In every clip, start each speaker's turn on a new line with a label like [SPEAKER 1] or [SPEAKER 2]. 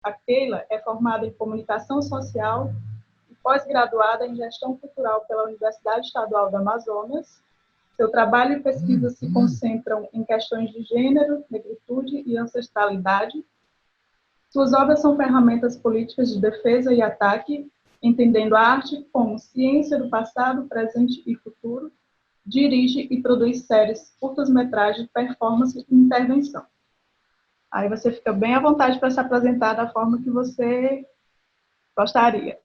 [SPEAKER 1] A Keila é formada em Comunicação Social e pós-graduada em Gestão Cultural pela Universidade Estadual do Amazonas. Seu trabalho e pesquisa se concentram em questões de gênero, negritude e ancestralidade. Suas obras são ferramentas políticas de defesa e ataque, entendendo a arte como ciência do passado, presente e futuro. Dirige e produz séries, curtas-metragens, performance e intervenção. Aí você fica bem à vontade para se apresentar da forma que você gostaria.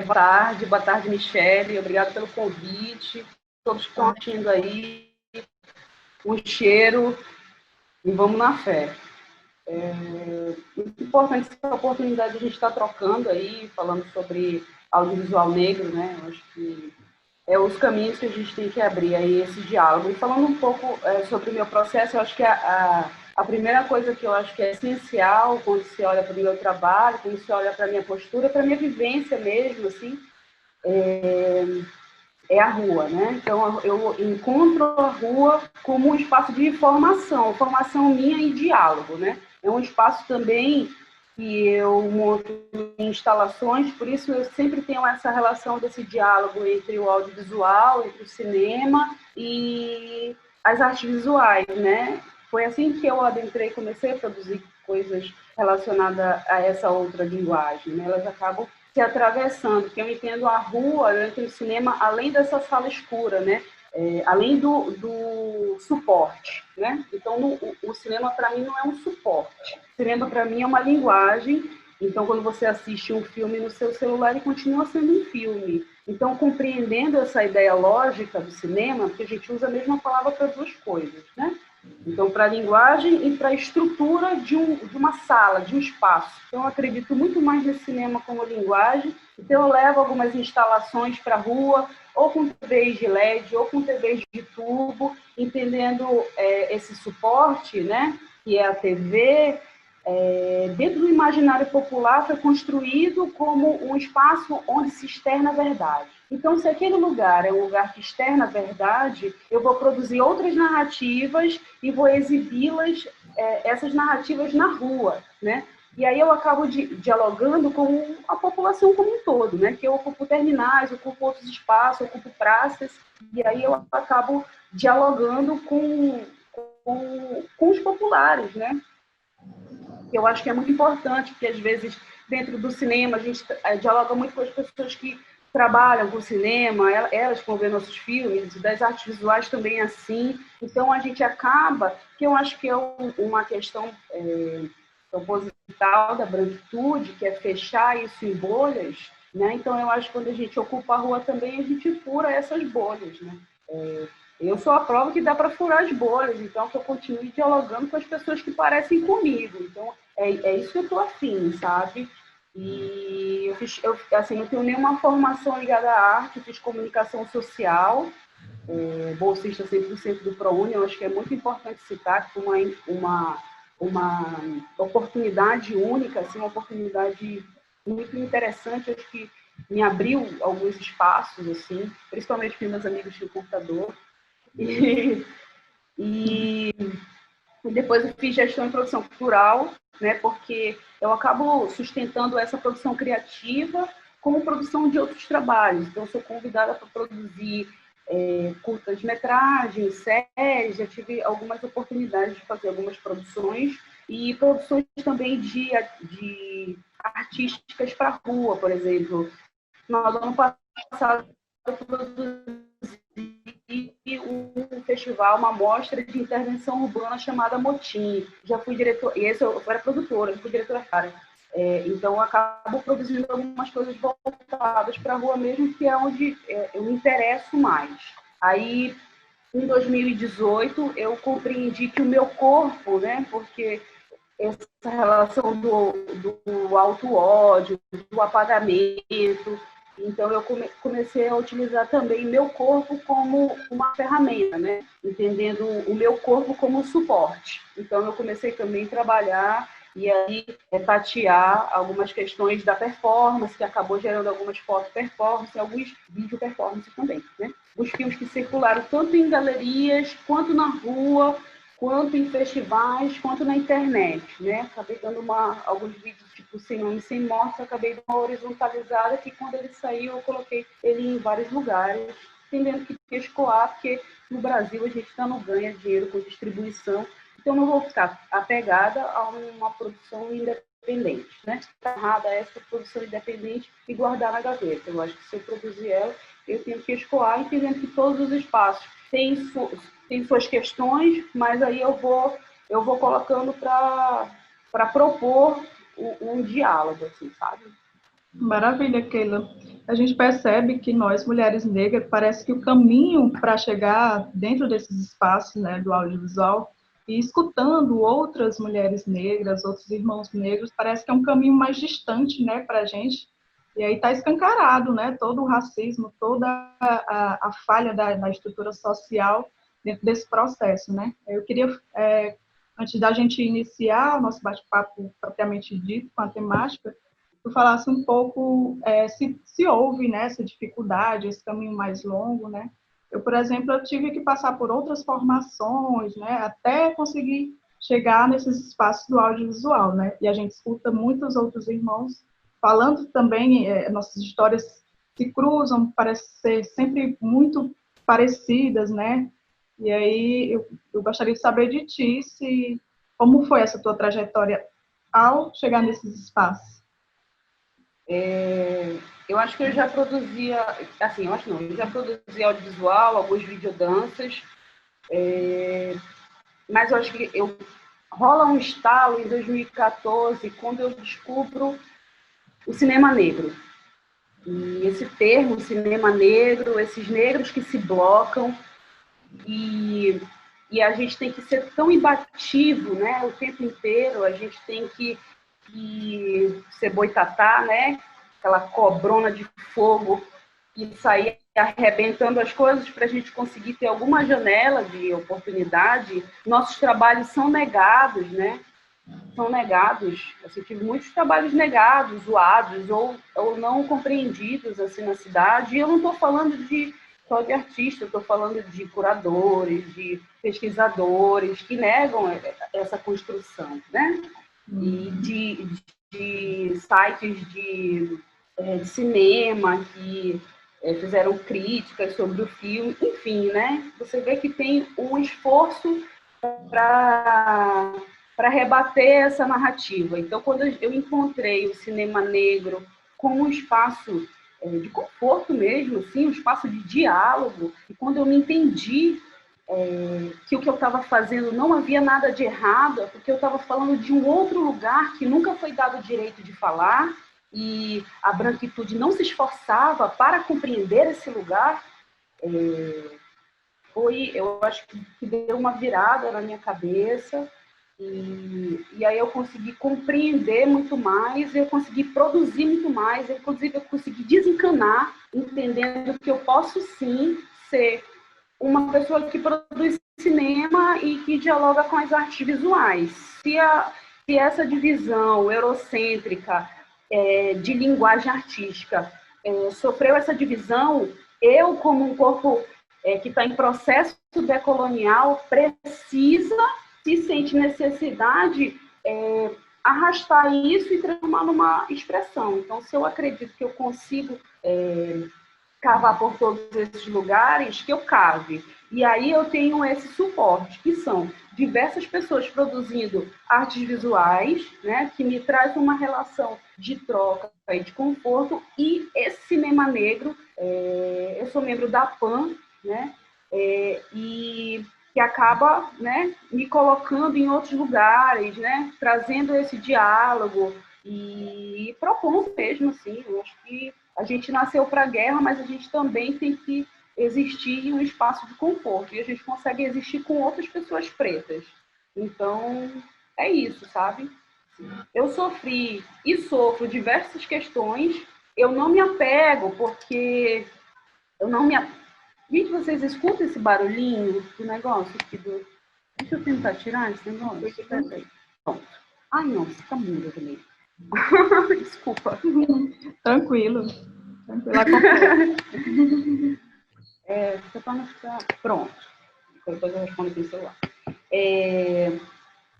[SPEAKER 2] Boa tarde, Michele. Obrigada pelo convite. Todos que estão assistindo aí. Um cheiro e vamos na fé. Muito importante essa oportunidade de a gente estar trocando aí, falando sobre audiovisual negro, né? Eu acho que é os caminhos que a gente tem que abrir aí esse diálogo. E falando um pouco sobre o meu processo, eu acho que a primeira coisa que eu acho que é essencial quando se olha para o meu trabalho, quando se olha para a minha postura, para a minha vivência mesmo, assim, é a rua, né? Então, eu encontro a rua como um espaço de formação minha e diálogo, né? É um espaço também que eu monto instalações, por isso eu sempre tenho essa relação desse diálogo entre o audiovisual, entre o cinema e as artes visuais, né? Foi assim que eu adentrei, comecei a produzir coisas relacionadas a essa outra linguagem, né? Elas acabam se atravessando, porque eu entendo a rua, eu entendo o cinema além dessa sala escura, né? Além do suporte, né? Então, o cinema, para mim, não é um suporte. O cinema, para mim, é uma linguagem. Então, quando você assiste um filme no seu celular, ele continua sendo um filme. Então, compreendendo essa ideia lógica do cinema, porque a gente usa a mesma palavra para duas coisas, né? Então, para a linguagem e para a estrutura de uma sala, de um espaço. Então, eu acredito muito mais nesse cinema como linguagem. Então, eu levo algumas instalações para a rua, ou com TVs de LED, ou com TVs de tubo, entendendo esse suporte, né, que é a TV, dentro do imaginário popular, foi construído como um espaço onde se externa a verdade. Então, se aquele lugar é um lugar que externa a verdade, eu vou produzir outras narrativas e vou exibi-las, essas narrativas na rua, né? E aí eu acabo dialogando com a população como um todo, né? Que eu ocupo terminais, ocupo outros espaços, ocupo praças, e aí eu acabo dialogando com os populares, né? Eu acho que é muito importante, porque às vezes dentro do cinema a gente dialoga muito com as pessoas que trabalham com cinema, elas vão ver nossos filmes, das artes visuais também é assim. Então a gente acaba, que eu acho que é uma questão proposital da branquitude, que é fechar isso em bolhas, né? Então eu acho que quando a gente ocupa a rua também, a gente fura essas bolhas, né? Eu sou a prova que dá para furar as bolhas, então que eu continue dialogando com as pessoas que parecem comigo. Então, é isso que eu estou afim, sabe? E eu não tenho nenhuma formação ligada à arte, eu fiz comunicação social, bolsista 100% do ProUni, eu acho que é muito importante citar que foi uma oportunidade única, assim, uma oportunidade muito interessante, acho que me abriu alguns espaços, assim, principalmente com meus amigos de computador. E depois eu fiz gestão e produção cultural, né, porque eu acabo sustentando essa produção criativa com produção de outros trabalhos. Então, eu sou convidada para produzir curtas-metragens, séries, já tive algumas oportunidades de fazer algumas produções e produções também de artísticas para a rua, por exemplo. No ano passado, eu produzi um festival, uma mostra de intervenção urbana chamada Motim. Já fui diretora, e esse eu era produtora, eu fui diretora cara. Então, eu acabo produzindo algumas coisas voltadas para a rua mesmo, que é onde eu me interesso mais. Aí, em 2018, eu compreendi que o meu corpo, né, porque essa relação do auto-ódio, do apagamento. Então, eu comecei a utilizar também meu corpo como uma ferramenta, né? Entendendo o meu corpo como suporte. Então, eu comecei também a trabalhar e aí tatear algumas questões da performance, que acabou gerando algumas foto performance, alguns vídeo performance também, né? Os filmes que circularam tanto em galerias quanto na rua, quanto em festivais, quanto na internet, né? Acabei dando alguns vídeos, tipo, Sem Nome, Sem Morte, acabei dando uma horizontalizada, que quando ele saiu, eu coloquei ele em vários lugares, entendendo que tinha escoar, porque no Brasil a gente não ganha dinheiro com distribuição, então não vou ficar apegada a uma produção independente, né? Agarrada a essa produção independente e guardar na gaveta. Eu acho que se eu produzir ela, eu tenho que escoar, entendendo que todos os espaços têm suas questões, mas aí eu vou colocando para propor um diálogo, assim, sabe?
[SPEAKER 1] Maravilha, Keila. A gente percebe que nós, mulheres negras, parece que o caminho para chegar dentro desses espaços, né, do audiovisual e escutando outras mulheres negras, outros irmãos negros, parece que é um caminho mais distante, né, para a gente. E aí está escancarado, né, todo o racismo, toda a falha da estrutura social dentro desse processo, né. Eu queria, antes da gente iniciar o nosso bate-papo propriamente dito com a temática, tu falasse um pouco se houve, né, essa dificuldade, esse caminho mais longo, né? Eu, por exemplo, eu tive que passar por outras formações, né, até conseguir chegar nesses espaços do audiovisual, né? E a gente escuta muitos outros irmãos falando também, nossas histórias se cruzam, parece ser sempre muito parecidas, né? E aí eu gostaria de saber de ti como foi essa tua trajetória ao chegar nesses espaços.
[SPEAKER 2] Eu acho que eu já produzia, assim, eu já produzia audiovisual, alguns videodanças, mas eu acho que rola um estalo em 2014, quando eu descubro o cinema negro. E esse termo, cinema negro, esses negros que se blocam, e a gente tem que ser tão imbativo, né, o tempo inteiro, a gente tem que ser boitatá, né, aquela cobrona de fogo e sair arrebentando as coisas para a gente conseguir ter alguma janela de oportunidade. Nossos trabalhos são negados, né? São negados. Eu tive muitos trabalhos negados, zoados ou não compreendidos assim na cidade. E eu não estou falando só de artistas, eu estou falando de curadores, de pesquisadores que negam essa construção, né? E de sites de cinema que fizeram críticas sobre o filme, enfim, né? Você vê que tem um esforço para rebater essa narrativa. Então, quando eu encontrei o cinema negro como um espaço de conforto mesmo, assim, um espaço de diálogo, e quando eu me entendi que o que eu estava fazendo não havia nada de errado, é porque eu estava falando de um outro lugar que nunca foi dado o direito de falar, e a branquitude não se esforçava para compreender esse lugar, eu acho que deu uma virada na minha cabeça, e aí eu consegui compreender muito mais, eu consegui produzir muito mais, inclusive eu consegui desencanar, entendendo que eu posso sim ser uma pessoa que produz cinema e que dialoga com as artes visuais. Se essa divisão eurocêntrica de linguagem artística sofreu essa divisão, eu, como um corpo que está em processo decolonial, precisa, se sente necessidade, arrastar isso e transformar numa expressão. Então, se eu acredito que eu consigo cavar por todos esses lugares, que eu cave. E aí eu tenho esse suporte, que são diversas pessoas produzindo artes visuais, né, que me traz uma relação de troca e de conforto, e esse cinema negro, eu sou membro da PAN, né, e que acaba, né, me colocando em outros lugares, né, trazendo esse diálogo e propondo mesmo, assim, eu acho que a gente nasceu para a guerra, mas a gente também tem que existir em um espaço de conforto. E a gente consegue existir com outras pessoas pretas. Então, é isso, sabe? Eu sofri e sofro diversas questões. Eu não me apego, porque eu não me... Gente, vocês escutam esse barulhinho do negócio aqui do... Deixa eu tentar tirar esse negócio. Pronto. Ai, não, você tá muda também. Desculpa.
[SPEAKER 1] Tranquilo.
[SPEAKER 2] Só para não ficar... Pronto. Depois eu respondo aqui no celular.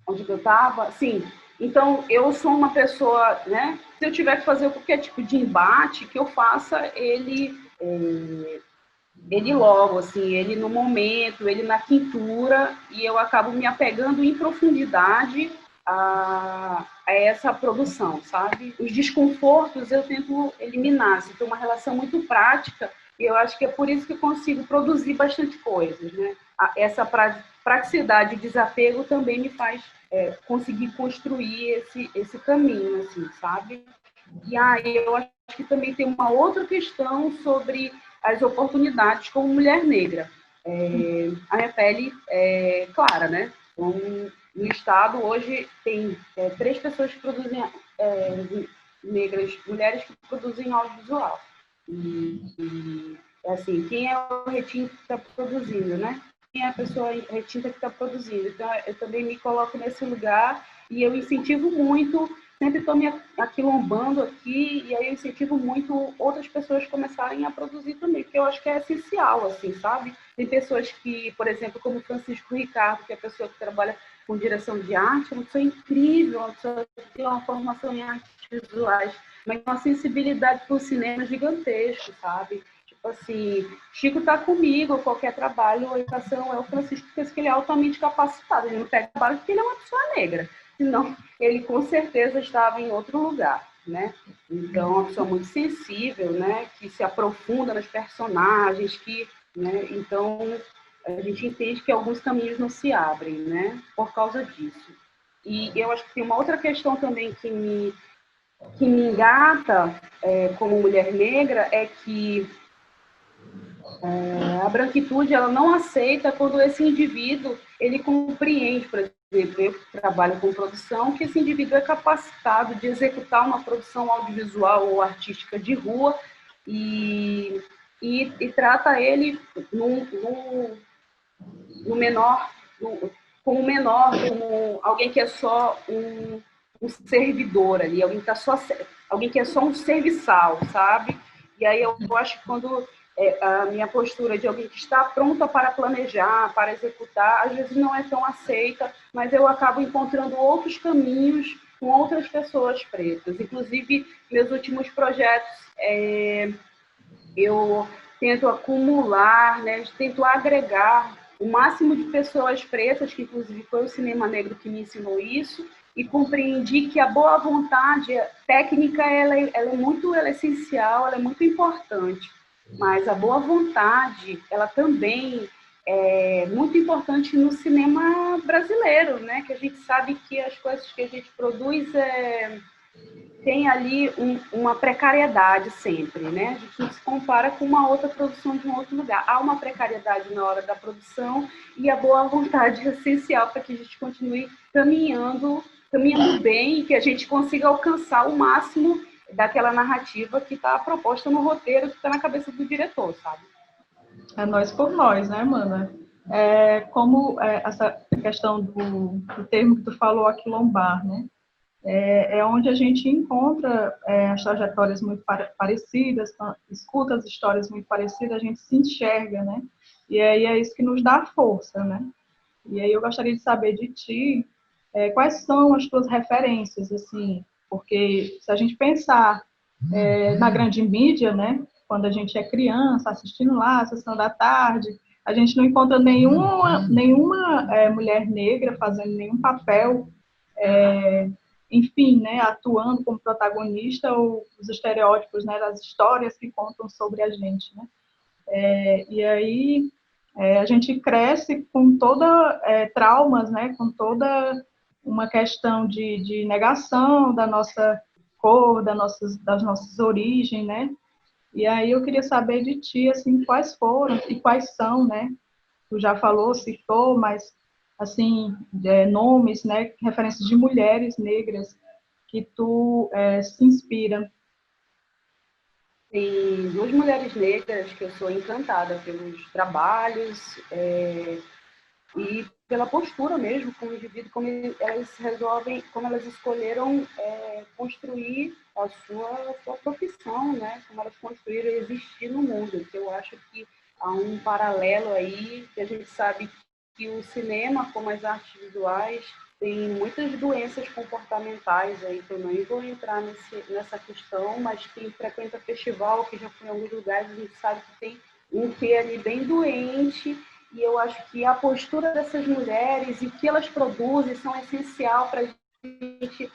[SPEAKER 2] onde eu estava? Sim. Então, eu sou uma pessoa, né? Se eu tiver que fazer qualquer tipo de embate, que eu faça ele logo, assim, ele no momento, ele na quintura, e eu acabo me apegando em profundidade a essa produção, sabe? Os desconfortos eu tento eliminar, assim, tem uma relação muito prática, e eu acho que é por isso que eu consigo produzir bastante coisas, né? Essa praticidade e desapego também me faz conseguir construir esse caminho, assim, sabe? E aí eu acho que também tem uma outra questão sobre as oportunidades como mulher negra. A minha pele é clara, né? Então, no estado hoje tem 3 pessoas que produzem negras, mulheres que produzem audiovisual. E assim, quem é o retinto que está produzindo, né? Quem é a pessoa retinta que está produzindo? Então, eu também me coloco nesse lugar e eu incentivo muito, sempre estou me aquilombando aqui, e aí eu incentivo muito outras pessoas começarem a produzir também, porque eu acho que é essencial, assim, sabe? Tem pessoas que, por exemplo, como Francisco Ricardo, que é a pessoa que trabalha com direção de arte, é uma pessoa incrível, uma pessoa que tem uma formação em artes visuais, mas uma sensibilidade para o cinema gigantesco, sabe? Tipo assim, Chico está comigo, qualquer trabalho, orientação é o Francisco, porque ele é altamente capacitado, ele não pega trabalho porque ele é uma pessoa negra, senão ele com certeza estava em outro lugar, né? Então, uma pessoa muito sensível, né? Que se aprofunda nos personagens, né? Então, a gente entende que alguns caminhos não se abrem, né? Por causa disso. E eu acho que tem uma outra questão também que me engata como mulher negra é que a branquitude ela não aceita quando esse indivíduo ele compreende, por exemplo, eu trabalho com produção, que esse indivíduo é capacitado de executar uma produção audiovisual ou artística de rua e trata ele no menor, como menor, como alguém que é só um servidor ali, alguém que é só um serviçal, sabe? E aí eu acho que quando a minha postura de alguém que está pronta para planejar, para executar, às vezes não é tão aceita, mas eu acabo encontrando outros caminhos com outras pessoas pretas. Inclusive, meus últimos projetos, eu tento acumular, né, tento agregar o máximo de pessoas pretas, que inclusive foi o cinema negro que me ensinou isso, e compreendi que a boa vontade técnica ela é essencial, ela é muito importante, mas a boa vontade ela também é muito importante no cinema brasileiro, né? Que a gente sabe que as coisas que a gente produz tem ali uma precariedade sempre, né? A gente não se compara com uma outra produção de um outro lugar. Há uma precariedade na hora da produção e a boa vontade é essencial para que a gente continue caminhando bem e que a gente consiga alcançar o máximo daquela narrativa que está proposta no roteiro, que está na cabeça do diretor, sabe?
[SPEAKER 1] É nós por nós, né, mana? Essa questão do termo que tu falou, aquilombar, né? É onde a gente encontra as trajetórias muito parecidas, escuta as histórias muito parecidas, a gente se enxerga, né? E aí é isso que nos dá força, né? E aí eu gostaria de saber de ti, quais são as tuas referências, assim, porque se a gente pensar na grande mídia, né? Quando a gente é criança, assistindo lá a sessão da tarde, a gente não encontra nenhuma mulher negra fazendo nenhum papel, enfim, né, atuando como protagonista ou os estereótipos, né, das histórias que contam sobre a gente, né? E aí a gente cresce com toda traumas, né, com toda uma questão de negação da nossa cor, das nossas origens, né? E aí eu queria saber de ti, assim, quais foram e quais são, né? Tu já falou, citou, mas, assim, nomes, né? Referências de mulheres negras que tu se inspira.
[SPEAKER 2] Tem 2 mulheres negras que eu sou encantada pelos trabalhos e pela postura mesmo com o indivíduo, como elas resolvem, como elas escolheram construir a sua profissão, né? Como elas construíram existir no mundo. Que eu acho que há um paralelo aí que a gente sabe que o cinema, como as artes visuais, tem muitas doenças comportamentais aí, que eu não vou entrar nessa questão, mas quem frequenta festival, que já foi em alguns lugares, a gente sabe que tem um quê ali bem doente, e eu acho que a postura dessas mulheres e o que elas produzem são essencial para a gente,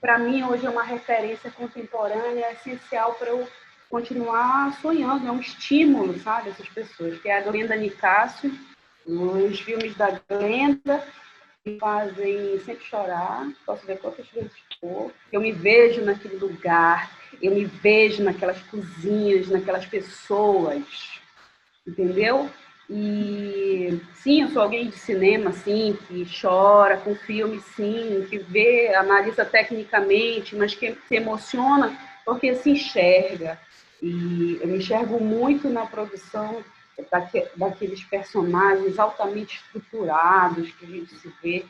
[SPEAKER 2] para mim hoje é uma referência contemporânea, é essencial para eu continuar sonhando, é um estímulo, sabe, essas pessoas, que é a Glenda Nicásio. Os filmes da Glenda me fazem sempre chorar, posso ver quantas vezes for. Eu me vejo naquele lugar, eu me vejo naquelas cozinhas, naquelas pessoas, entendeu? E sim, eu sou alguém de cinema, sim, que chora com filme, sim, que vê, analisa tecnicamente, mas que se emociona porque se enxerga. E eu me enxergo muito na produção daqueles personagens altamente estruturados que a gente se vê,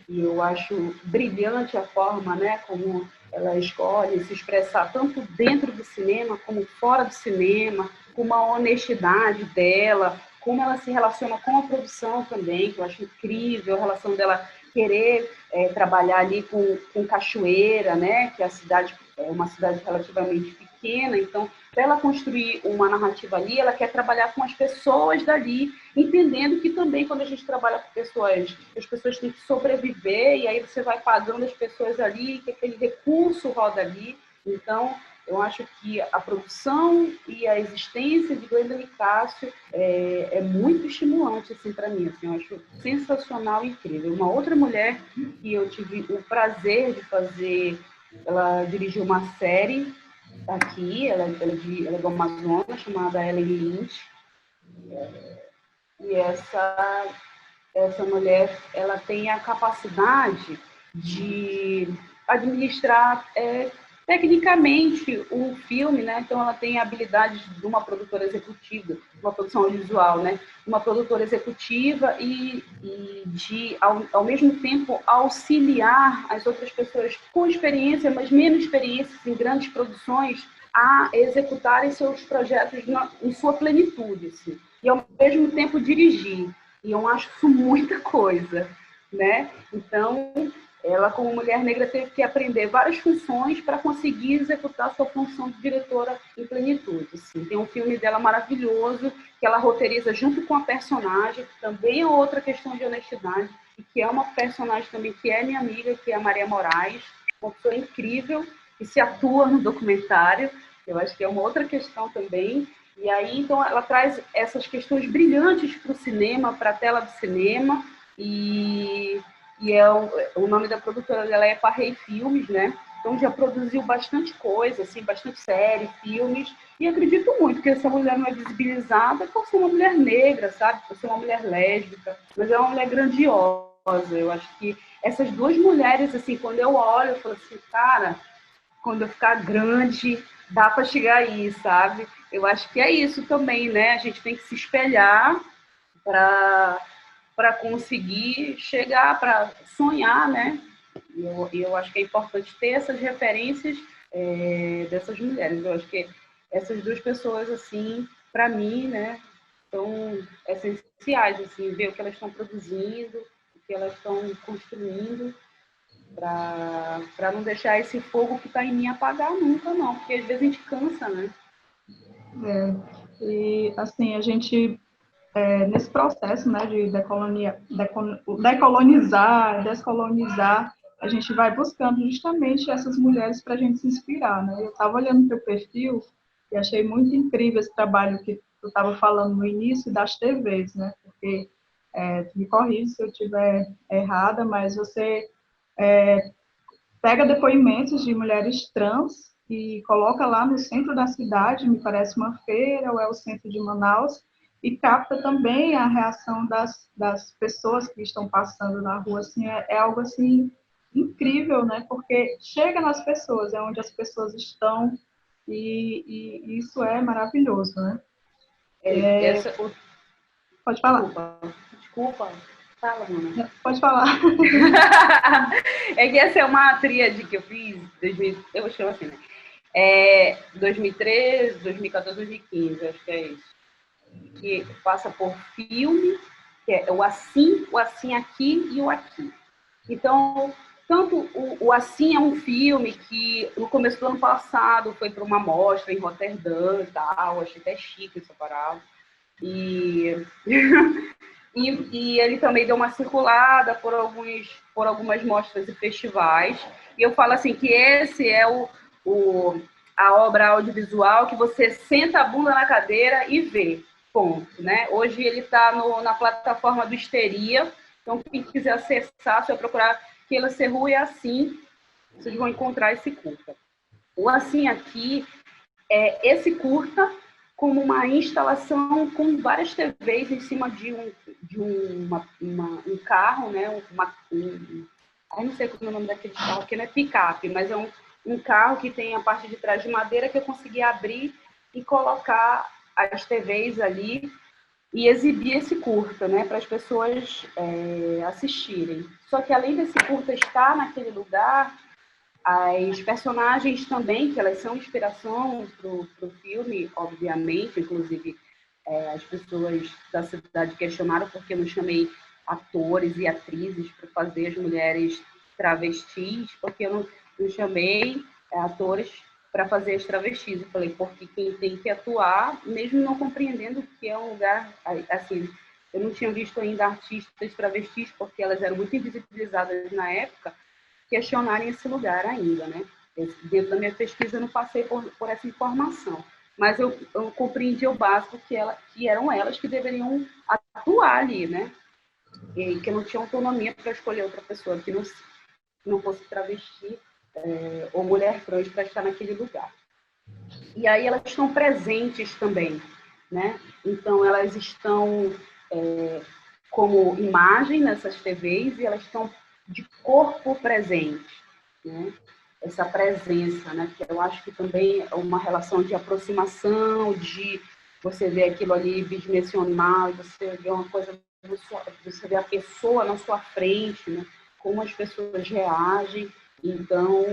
[SPEAKER 2] e eu acho brilhante a forma, né, como ela escolhe se expressar tanto dentro do cinema como fora do cinema, com uma honestidade dela, como ela se relaciona com a produção também, que eu acho incrível, a relação dela querer trabalhar ali com Cachoeira, né, que a cidade é uma cidade relativamente pequena, então, para ela construir uma narrativa ali, ela quer trabalhar com as pessoas dali, entendendo que também quando a gente trabalha com pessoas, as pessoas têm que sobreviver, e aí você vai pagando as pessoas ali, que aquele recurso roda ali. Então, eu acho que a produção e a existência de Glenda Nicásio é muito estimulante assim, para mim. Assim, eu acho sensacional e incrível. Uma outra mulher que eu tive o prazer de fazer, ela dirigiu uma série aqui, ela é do Amazonas, chamada Ellen Lynch. E essa mulher, ela tem a capacidade de administrar tecnicamente um filme, né? Então ela tem a habilidade de uma produtora executiva, uma produção audiovisual, né? Uma produtora executiva e de, ao mesmo tempo, auxiliar as outras pessoas com experiência, mas menos experiência em grandes produções, a executarem seus projetos em sua plenitude, assim. E ao mesmo tempo dirigir. E eu acho isso muita coisa, né? Então, ela, como mulher negra, teve que aprender várias funções para conseguir executar sua função de diretora em plenitude. Assim. Tem um filme dela maravilhoso, que ela roteiriza junto com a personagem, que também é outra questão de honestidade, e que é uma personagem também que é minha amiga, que é a Maria Moraes, uma pessoa incrível, que se atua no documentário. Eu acho que é uma outra questão também. E aí, então, ela traz essas questões brilhantes para o cinema, para a tela do cinema, e o nome da produtora dela é Parrei Filmes, né? Então já produziu bastante coisa, assim, bastante série, filmes, e acredito muito que essa mulher não é visibilizada por ser uma mulher negra, sabe? Por ser uma mulher lésbica, mas é uma mulher grandiosa. Eu acho que essas duas mulheres, assim, quando eu olho, eu falo assim, cara, quando eu ficar grande, dá para chegar aí, sabe? Eu acho que é isso também, né? A gente tem que se espelhar para conseguir chegar, para sonhar, né? E eu acho que é importante ter essas referências dessas mulheres. Eu acho que essas duas pessoas, assim, para mim, né, são essenciais, assim, ver o que elas estão produzindo, o que elas estão construindo, para não deixar esse fogo que está em mim apagar nunca, não, porque às vezes a gente cansa, né?
[SPEAKER 1] E, assim, a gente, nesse processo, né, de decolonizar, descolonizar, a gente vai buscando justamente essas mulheres para a gente se inspirar, né? Eu estava olhando o teu perfil e achei muito incrível esse trabalho que tu estava falando no início das TVs, né? Porque, tu me corrige se eu estiver errada, mas você pega depoimentos de mulheres trans e coloca lá no centro da cidade, me parece uma feira ou é o centro de Manaus, e capta também a reação das pessoas que estão passando na rua. Assim, é algo assim incrível, né? Porque chega nas pessoas, é onde as pessoas estão, e isso é maravilhoso, né?
[SPEAKER 2] Essa...
[SPEAKER 1] Pode falar.
[SPEAKER 2] Desculpa. Fala, Mona.
[SPEAKER 1] Pode falar.
[SPEAKER 2] É que essa é uma tríade que eu fiz, eu vou chamar assim, né? 2013, 2014, 2015, acho que é isso. que passa por filme, que é o assim aqui e o aqui. Então, tanto o Assim é um filme que no começo do ano passado foi para uma mostra em Roterdã e tal, achei até chique essa parada. E, e ele também deu uma circulada por algumas mostras e festivais. E eu falo assim que esse é a obra audiovisual que você senta a bunda na cadeira e vê, ponto. Né? Hoje ele está na plataforma do Histeria, então quem quiser acessar, se eu procurar Keila Serru é Assim, vocês vão encontrar esse curta. O Assim Aqui é esse curta como uma instalação com várias TVs em cima de um carro, né? Eu não sei como é o nome daquele carro, que não é picape, mas é um carro que tem a parte de trás de madeira que eu consegui abrir e colocar as TVs ali e exibir esse curta, né, para as pessoas assistirem. Só que além desse curta estar naquele lugar, as personagens também, que elas são inspiração para o filme, obviamente, inclusive as pessoas da cidade questionaram porque eu não chamei atores e atrizes para fazer as mulheres travestis, porque eu não chamei atores para fazer as travestis. Eu falei, porque quem tem que atuar, mesmo não compreendendo que é um lugar, assim, eu não tinha visto ainda artistas travestis, porque elas eram muito invisibilizadas na época, questionarem esse lugar ainda, né? Dentro da minha pesquisa, eu não passei por essa informação, mas eu compreendi o básico que eram elas que deveriam atuar ali, né? E que não tinham autonomia para escolher outra pessoa que não fosse travesti ou mulher trans para estar naquele lugar. E aí elas estão presentes também, né? Então elas estão como imagem nessas TVs e elas estão de corpo presente, né? Essa presença, né? Que eu acho que também é uma relação de aproximação, de você ver aquilo ali bidimensional, você vê uma coisa, você vê a pessoa na sua frente, né? Como as pessoas reagem. Então,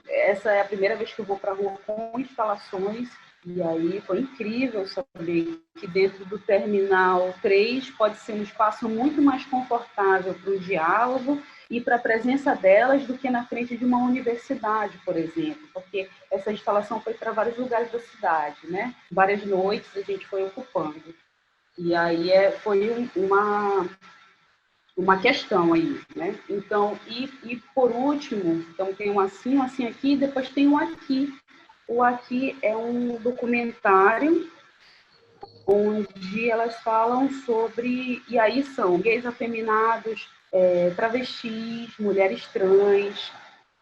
[SPEAKER 2] essa é a primeira vez que eu vou para a rua com instalações, e aí foi incrível saber que dentro do Terminal 3 pode ser um espaço muito mais confortável para o diálogo e para a presença delas do que na frente de uma universidade, por exemplo, porque essa instalação foi para vários lugares da cidade, né? Várias noites a gente foi ocupando. E aí foi uma questão aí, né? Então, e por último, então tem um assim aqui, depois tem um aqui. O Aqui é um documentário onde elas falam sobre, e aí são gays afeminados, travestis, mulheres trans,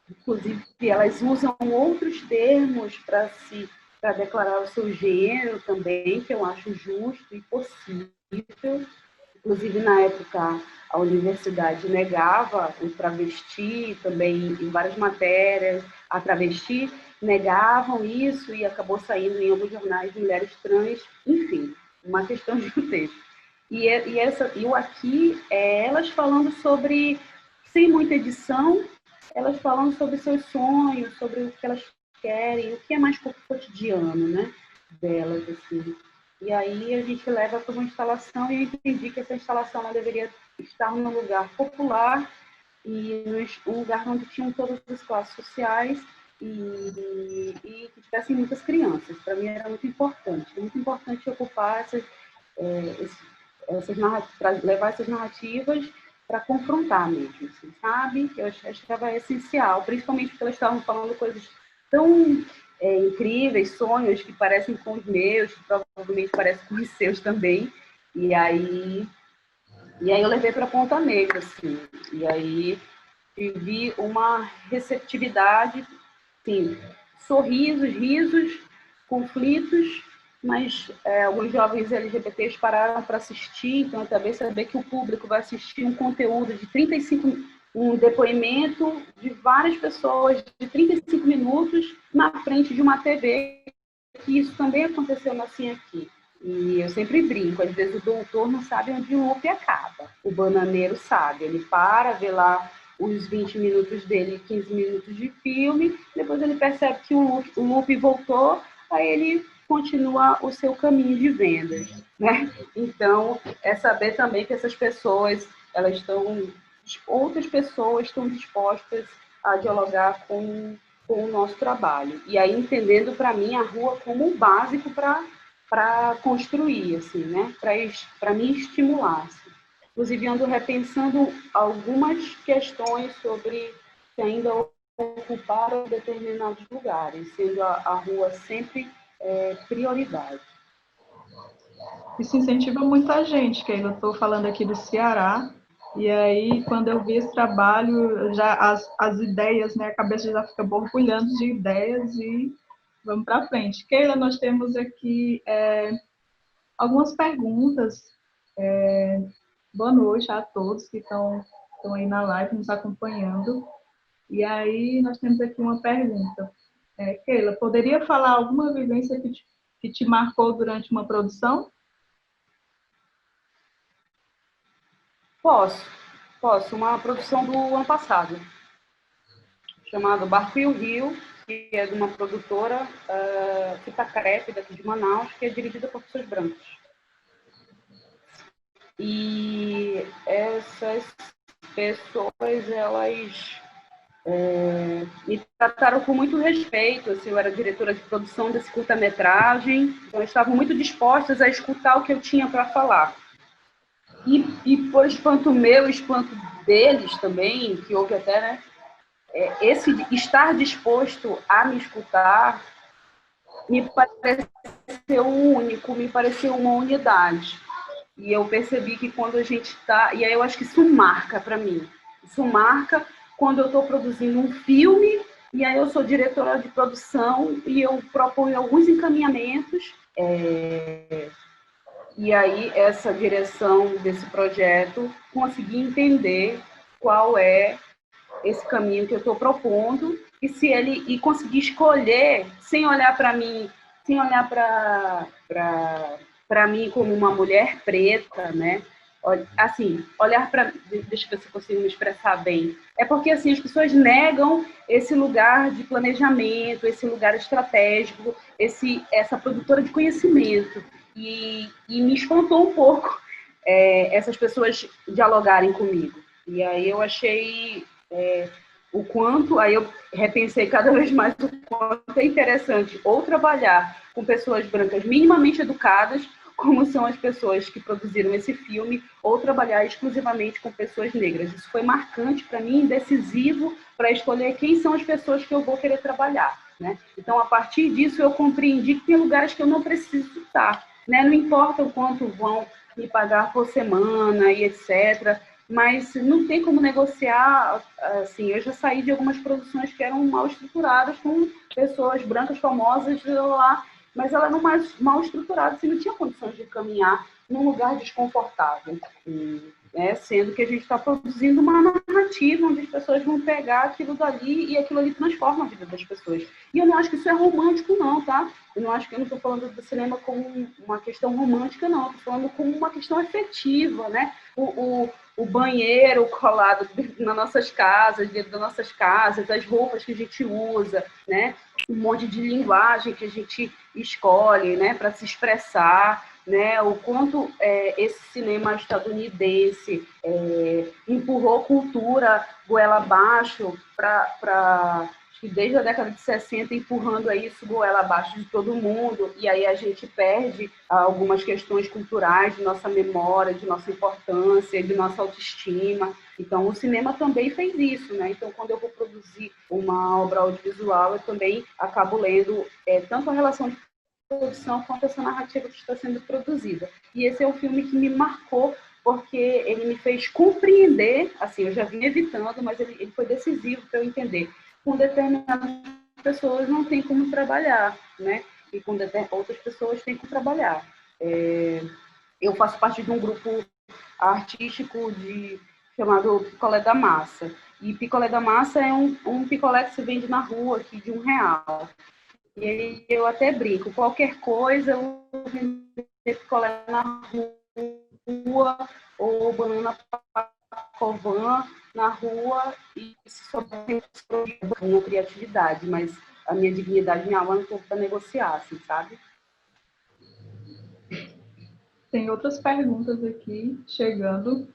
[SPEAKER 2] inclusive elas usam outros termos para declarar o seu gênero também, que eu acho justo e possível. Inclusive, na época, a universidade negava o travesti também em várias matérias, a travesti negavam isso e acabou saindo em alguns jornais de mulheres trans, enfim, uma questão de contexto. E o Aqui é elas falando sobre, sem muita edição, elas falando sobre seus sonhos, sobre o que elas querem, o que é mais cotidiano, né, delas, assim. E aí a gente leva para uma instalação e eu entendi que essa instalação não deveria estar num lugar popular e um lugar onde tinham todas as classes sociais e que tivessem muitas crianças. Para mim era muito importante ocupar levar essas narrativas para confrontar mesmo, assim, sabe? Eu achava essencial, principalmente porque elas estavam falando coisas tão incríveis, sonhos que parecem com os meus, que provavelmente parecem com os seus também. E aí eu levei para Ponta Negra, assim. E aí tive uma receptividade, assim, sorrisos, risos, conflitos, mas alguns jovens LGBTs pararam para assistir, então eu também saber que o público vai assistir um conteúdo de 35, um depoimento de várias pessoas de 35 minutos na frente de uma TV, que isso também aconteceu assim aqui. E eu sempre brinco, às vezes o doutor não sabe onde o loop acaba, o bananeiro sabe, ele para, vê lá os 20 minutos dele, 15 minutos de filme, depois ele percebe que o loop voltou, aí ele continua o seu caminho de vendas, né? Então, é saber também que essas pessoas, outras pessoas estão dispostas a dialogar com o nosso trabalho. E aí, entendendo, para mim, a rua como um básico para construir, assim, né? Para me estimular. Assim. Inclusive, ando repensando algumas questões sobre se ainda ocupar determinados lugares, sendo a rua sempre prioridade.
[SPEAKER 1] Isso incentiva muita gente, que eu estou falando aqui do Ceará, e aí quando eu vi esse trabalho, já as ideias, né, a cabeça já fica borbulhando de ideias e vamos para frente. Keila, nós temos aqui algumas perguntas. Boa noite a todos que estão aí na live nos acompanhando. E aí nós temos aqui uma pergunta. Keila, poderia falar alguma vivência que te marcou durante uma produção?
[SPEAKER 2] Posso. Uma produção do ano passado, chamada Barco e o Rio, que é de uma produtora, Fita Crepe, daqui de Manaus, que é dirigida por pessoas brancas. E essas pessoas, elas me trataram com muito respeito. Assim, eu era diretora de produção desse curta-metragem, então estavam muito dispostas a escutar o que eu tinha para falar. E por espanto meu, espanto deles também, que houve até, né? Esse estar disposto a me escutar me pareceu único, me pareceu uma unidade. E eu percebi que quando a gente está... E aí eu acho que isso marca para mim. Isso marca quando eu estou produzindo um filme, e aí eu sou diretora de produção, e eu proponho alguns encaminhamentos, e aí essa direção desse projeto consegui entender qual é esse caminho que eu estou propondo, e conseguir escolher sem olhar para mim, sem olhar para mim como uma mulher preta, né? Assim, olhar para... Deixa eu ver se eu consigo me expressar bem. É porque, assim, as pessoas negam esse lugar de planejamento, esse lugar estratégico, essa produtora de conhecimento. E me espantou um pouco essas pessoas dialogarem comigo. E aí eu achei o quanto... Aí eu repensei cada vez mais o quanto é interessante ou trabalhar com pessoas brancas minimamente educadas, como são as pessoas que produziram esse filme, ou trabalhar exclusivamente com pessoas negras. Isso foi marcante para mim, decisivo para escolher quem são as pessoas que eu vou querer trabalhar, né? Então, a partir disso, eu compreendi que tem lugares que eu não preciso estar, né? Não importa o quanto vão me pagar por semana e etc., mas não tem como negociar, assim, eu já saí de algumas produções que eram mal estruturadas, com pessoas brancas famosas lá, mas ela era mal estruturada, assim, não tinha condições de caminhar num lugar desconfortável, né? Sendo que a gente está produzindo uma narrativa onde as pessoas vão pegar aquilo dali e aquilo ali transforma a vida das pessoas. E eu não acho que isso é romântico, não, tá? Eu não estou falando do cinema como uma questão romântica, não. Estou falando como uma questão efetiva, né? O banheiro colado nas nossas casas, dentro das nossas casas, as roupas que a gente usa, né? Um monte de linguagem que a gente escolhe, né, para se expressar, né? O quanto esse cinema estadunidense empurrou cultura goela abaixo para que desde a década de 60 empurrando isso goela abaixo de todo mundo, e aí a gente perde algumas questões culturais de nossa memória, de nossa importância, de nossa autoestima. Então, o cinema também fez isso, né? Então, quando eu vou produzir uma obra audiovisual, eu também acabo lendo tanto a relação de produção quanto essa narrativa que está sendo produzida. E esse é um filme que me marcou, porque ele me fez compreender, assim, eu já vinha evitando, mas ele foi decisivo para eu entender. Com determinadas pessoas não tem como trabalhar, né? E com outras pessoas tem como trabalhar. Eu faço parte de um grupo artístico chamado Picolé da Massa. E Picolé da Massa é um picolé que se vende na rua aqui de R$1. E aí eu até brinco, qualquer coisa eu vender picolé na rua ou banana pacovan na rua, e isso só tem minha criatividade, mas a minha dignidade, minha alma não tem para negociar, assim, sabe?
[SPEAKER 1] Tem outras perguntas aqui chegando.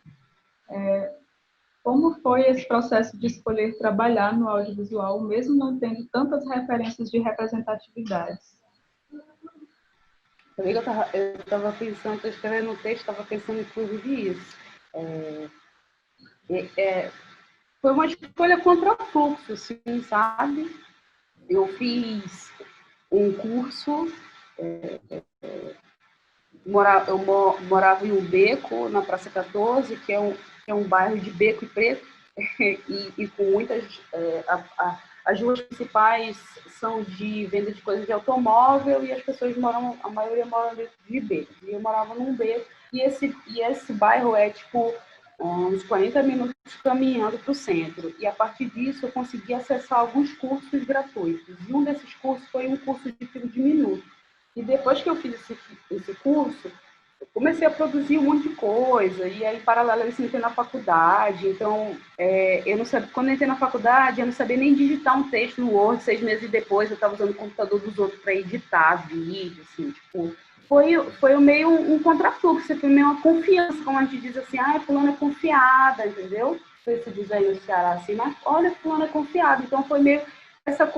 [SPEAKER 1] Como foi esse processo de escolher trabalhar no audiovisual, mesmo não tendo tantas referências de representatividades?
[SPEAKER 2] Eu estava pensando, estou escrevendo um texto, estava pensando inclusive isso. Foi uma escolha contra fluxo, assim, sabe? Eu fiz um curso, eu morava em um beco, na Praça 14, que é um bairro de beco e preto, e com muitas... as ruas principais são de venda de coisas de automóvel e as pessoas moram, a maioria mora dentro de becos. E eu morava num beco, e esse bairro é tipo uns 40 minutos caminhando para o centro. E a partir disso eu consegui acessar alguns cursos gratuitos. E um desses cursos foi um curso de fio de minuto. E depois que eu fiz esse curso, eu comecei a produzir um monte de coisa, e aí, em paralelo, eu entrei na faculdade. Então, eu não sabia, quando eu entrei na faculdade, eu não sabia nem digitar um texto no Word. 6 meses depois, eu estava usando o computador dos outros para editar vídeo, assim, tipo... Foi meio um contrafluxo, foi meio uma confiança, como a gente diz assim, fulano é confiada, entendeu? Não sei se diz aí no Ceará assim, mas olha, fulano é confiada. Então, foi meio essa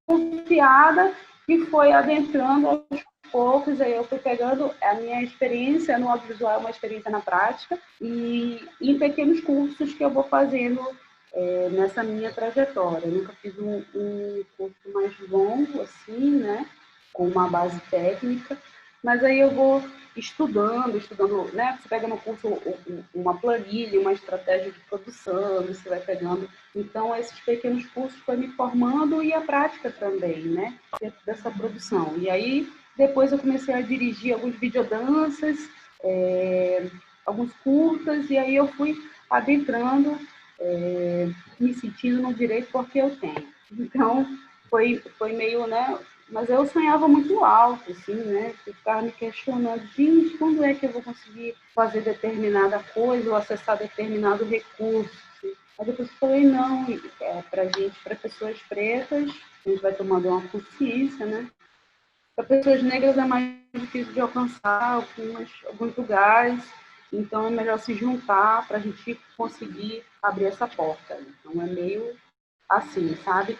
[SPEAKER 2] confiada que foi adentrando aos poucos, aí eu fui pegando a minha experiência no audiovisual, uma experiência na prática, e em pequenos cursos que eu vou fazendo nessa minha trajetória. Eu nunca fiz um curso mais longo, assim, né, com uma base técnica, mas aí eu vou estudando, né? Você pega no curso uma planilha, uma estratégia de produção, você vai pegando. Então, esses pequenos cursos foi me formando e a prática também, né? Dentro dessa produção. E aí, depois eu comecei a dirigir alguns videodanças, alguns curtas, e aí eu fui adentrando, me sentindo no direito porque eu tenho. Então, foi meio, né? Mas eu sonhava muito alto, assim, né? Eu ficava me questionando, gente, quando é que eu vou conseguir fazer determinada coisa ou acessar determinado recurso? Aí depois eu falei, não, para gente, para pessoas pretas, a gente vai tomando uma consciência, né? Para pessoas negras é mais difícil de alcançar alguns lugares, então é melhor se juntar para a gente conseguir abrir essa porta. Então é meio assim, sabe?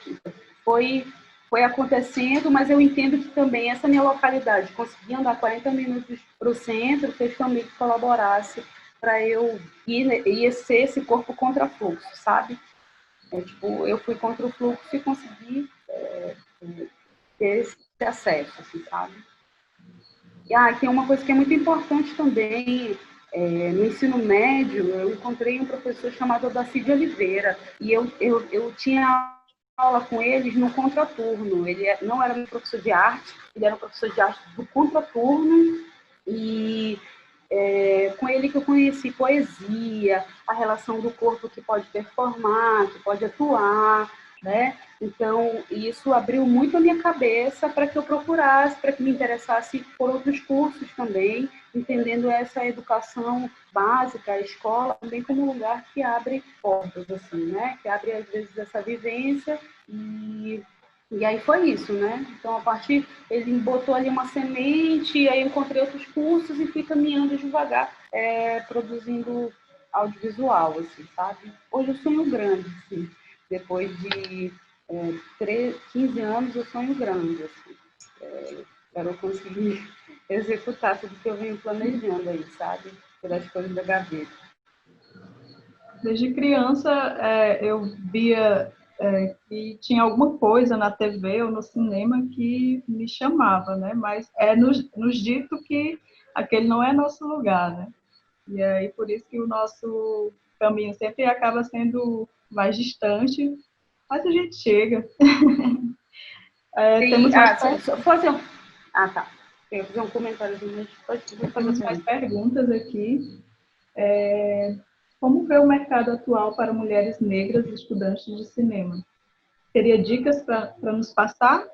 [SPEAKER 2] Foi, foi acontecendo, mas eu entendo que também essa minha localidade, conseguir andar 40 minutos para o centro, fez também que colaborasse para eu ir ser esse corpo contra fluxo, sabe? Tipo, eu fui contra o fluxo e consegui ter esse acesso, assim, sabe? E tem uma coisa que é muito importante também, no ensino médio, eu encontrei um professor chamado Odacide Oliveira, e eu tinha aula com eles no contraturno. Ele não era um professor de arte, ele era um professor de arte do contraturno, e com ele que eu conheci poesia, a relação do corpo que pode performar, que pode atuar, né? Então, isso abriu muito a minha cabeça para que eu procurasse, para que me interessasse por outros cursos também, entendendo essa educação básica, a escola, também como um lugar que abre portas, assim, né? Que abre, às vezes, essa vivência e aí foi isso, né? Então, a partir, ele botou ali uma semente, e aí eu encontrei outros cursos e fui caminhando devagar, produzindo audiovisual, assim, sabe? Hoje eu sonho grande, assim. Depois de 15 anos, eu sonho grande, assim. Espero conseguir executar tudo que eu venho planejando aí, sabe? Pelas coisas da gaveta.
[SPEAKER 1] Desde criança, eu via que tinha alguma coisa na TV ou no cinema que me chamava, né? Mas nos dito que aquele não é nosso lugar, né? E aí, por isso que o nosso caminho sempre acaba sendo mais distante, mas a gente chega. Temos mais
[SPEAKER 2] tá. Eu ia fazer um comentário, mas
[SPEAKER 1] temos mais perguntas aqui. Como vê o mercado atual para mulheres negras estudantes de cinema? Teria dicas para nos passar?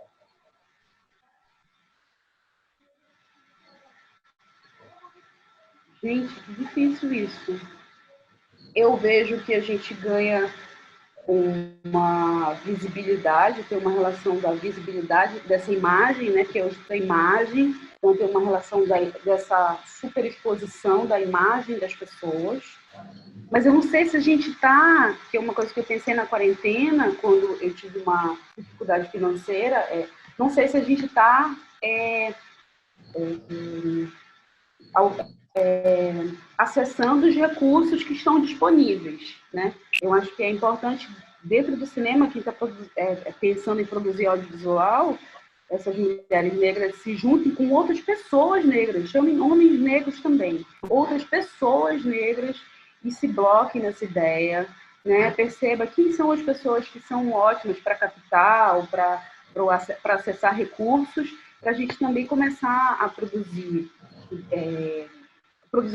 [SPEAKER 2] Gente, que difícil isso. Eu vejo que a gente ganha uma visibilidade, tem uma relação da visibilidade dessa imagem, né, que é a imagem, então tem uma relação dessa superexposição da imagem das pessoas. Mas eu não sei se a gente está, que é uma coisa que eu pensei na quarentena, quando eu tive uma dificuldade financeira, não sei se a gente está acessando os recursos que estão disponíveis, né? Eu acho que é importante, dentro do cinema, quem está pensando em produzir audiovisual, essas mulheres negras se juntem com outras pessoas negras, chamem homens negros também, outras pessoas negras, e se bloquem nessa ideia, né? Perceba quem são as pessoas que são ótimas para capital, para acessar recursos, para a gente também começar a produzir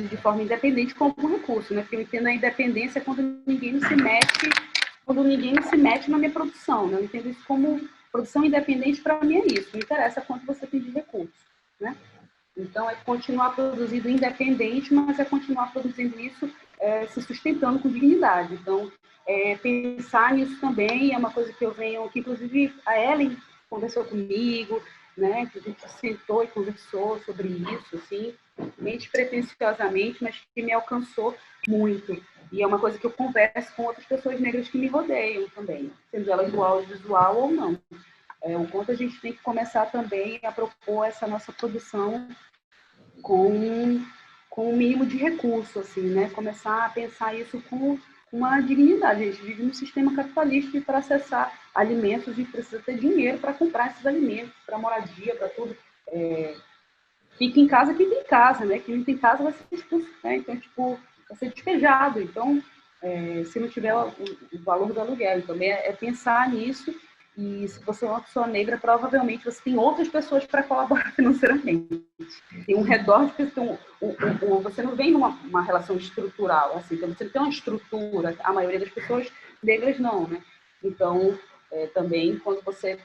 [SPEAKER 2] de forma independente como recurso, né? Porque eu entendo a independência quando ninguém se mete na minha produção, né? Eu entendo isso como produção independente. Para mim é isso, não interessa quanto você tem de recurso, né? Então é continuar produzindo independente, mas é continuar produzindo isso se sustentando com dignidade. Então pensar nisso também é uma coisa que eu venho, que inclusive a Ellen conversou comigo, né? Que a gente sentou e conversou sobre isso, assim, bem despretensiosamente, mas que me alcançou muito. E é uma coisa que eu converso com outras pessoas negras que me rodeiam também, sendo elas do audiovisual ou não. O quanto a gente tem que começar também a propor essa nossa produção com um mínimo de recurso, assim, né? Começar a pensar isso com uma dignidade. A gente vive num sistema capitalista e para acessar alimentos a gente precisa ter dinheiro para comprar esses alimentos, para moradia, para tudo. Fica em casa, né? Quem não tem casa vai ser expulso, né? Então, tipo, vai ser despejado. Então, se não tiver o valor do aluguel. Então, pensar nisso. E se você é uma pessoa negra, provavelmente você tem outras pessoas para colaborar financeiramente. Tem um redor de pessoas. Você não vem numa relação estrutural, assim. Então, você não tem uma estrutura. A maioria das pessoas negras não, né? Então, também, quando você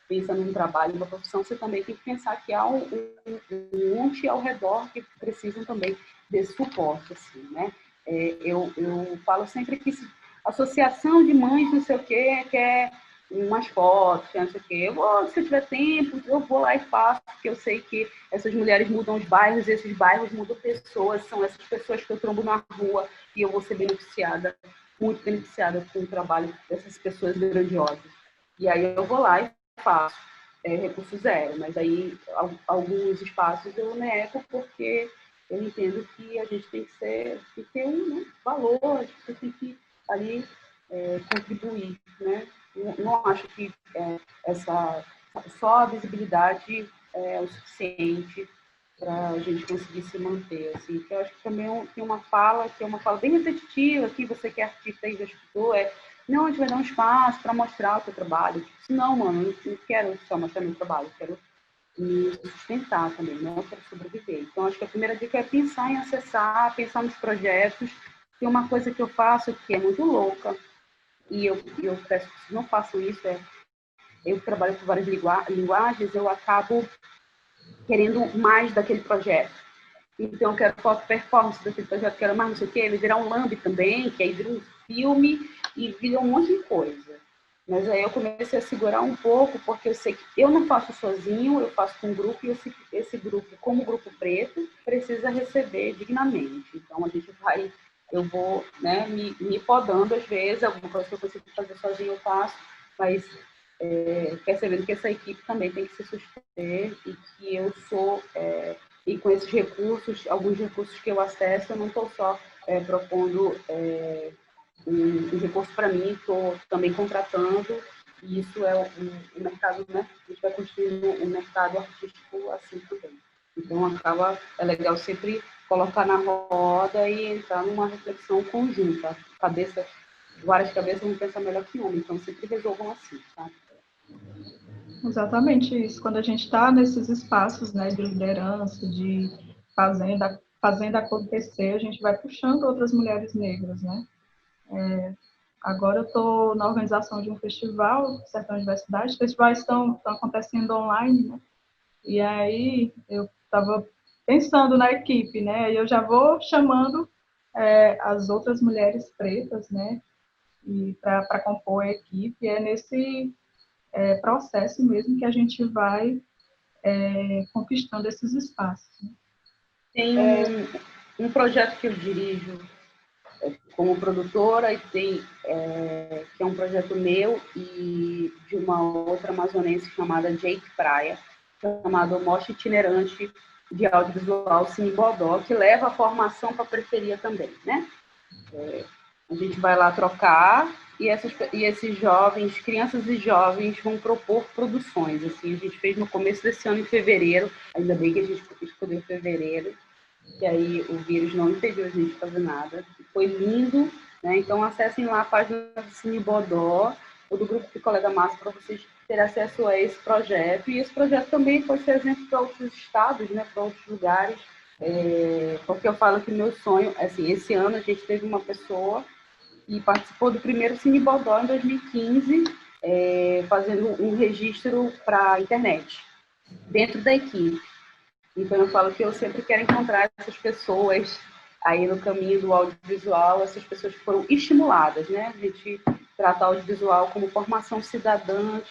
[SPEAKER 2] pensa num trabalho, numa profissão, você também tem que pensar que há um monte ao redor que precisam também desse suporte, assim, né? Eu falo sempre que associação de mães, não sei o quê, quer umas fotos, não sei o quê. Se eu tiver tempo, eu vou lá e faço, porque eu sei que essas mulheres mudam os bairros, e esses bairros mudam pessoas, são essas pessoas que eu trombo na rua e eu vou ser beneficiada, muito beneficiada com o trabalho dessas pessoas grandiosas. E aí eu vou lá e faço recurso zero, mas aí alguns espaços eu nego porque eu entendo que a gente tem que ter um valor, a gente tem que ali contribuir, né? Não acho que só a visibilidade é o suficiente para a gente conseguir se manter, assim. Que eu acho que também tem uma fala que é uma fala bem repetitiva, que você que é artista e já escutou, não, a gente vai dar um espaço para mostrar o teu trabalho. Tipo, não, mano, eu não quero só mostrar meu trabalho, eu quero me sustentar também, não né? Quero sobreviver. Então, acho que a primeira dica é pensar em acessar, pensar nos projetos. Tem uma coisa que eu faço que é muito louca, e eu peço que não façam isso, eu trabalho com várias linguagens, eu acabo querendo mais daquele projeto. Então, eu quero foto performance daquele projeto, quero mais não sei o quê, ele virar um lambe também, que aí vira um filme e vira um monte de coisa. Mas aí eu comecei a segurar um pouco, porque eu sei que eu não faço sozinho, eu faço com um grupo, e esse grupo, como grupo preto, precisa receber dignamente. Então, eu vou né, me podando às vezes, alguma coisa que eu consigo fazer sozinho eu faço, mas percebendo que essa equipe também tem que se suster e que eu sou... e com esses recursos, alguns recursos que eu acesso, eu não estou só propondo um recurso para mim, estou também contratando, e isso é um mercado, né? A gente vai construir um mercado artístico assim também. Então, é legal sempre colocar na roda e entrar numa reflexão conjunta. Várias cabeças vão pensar melhor que uma, então sempre resolvam assim, tá?
[SPEAKER 1] Exatamente isso. Quando a gente está nesses espaços, né, de liderança, de fazendo acontecer, a gente vai puxando outras mulheres negras, né? Agora eu estou na organização de um festival, Sertão Universidade. Os festivais estão acontecendo online, né? E aí eu estava pensando na equipe, né? E eu já vou chamando as outras mulheres pretas, né? e para compor a equipe. É nesse processo mesmo que a gente vai conquistando esses espaços.
[SPEAKER 2] Tem um projeto que eu dirijo como produtora, e tem, que é um projeto meu e de uma outra amazonense chamada Jake Praia, chamado Mostra Itinerante de Audiovisual Cine Bodó, que leva a formação para a periferia também, né? A gente vai lá trocar e esses jovens, crianças e jovens, vão propor produções. Assim, a gente fez no começo desse ano, em fevereiro, ainda bem que a gente escolheu fevereiro, que aí o vírus não impediu a gente de fazer nada. Foi lindo, né? Então acessem lá a página do Cine Bodó ou do Grupo Picolé da Massa para vocês terem acesso a esse projeto. E esse projeto também pode ser exemplo para outros estados, né? Para outros lugares. Porque eu falo que meu sonho, assim, esse ano a gente teve uma pessoa que participou do primeiro Cine Bodó em 2015, fazendo um registro para a internet, dentro da equipe. Então eu falo que eu sempre quero encontrar essas pessoas aí no caminho do audiovisual, essas pessoas que foram estimuladas, né? A gente trata o audiovisual como formação cidadã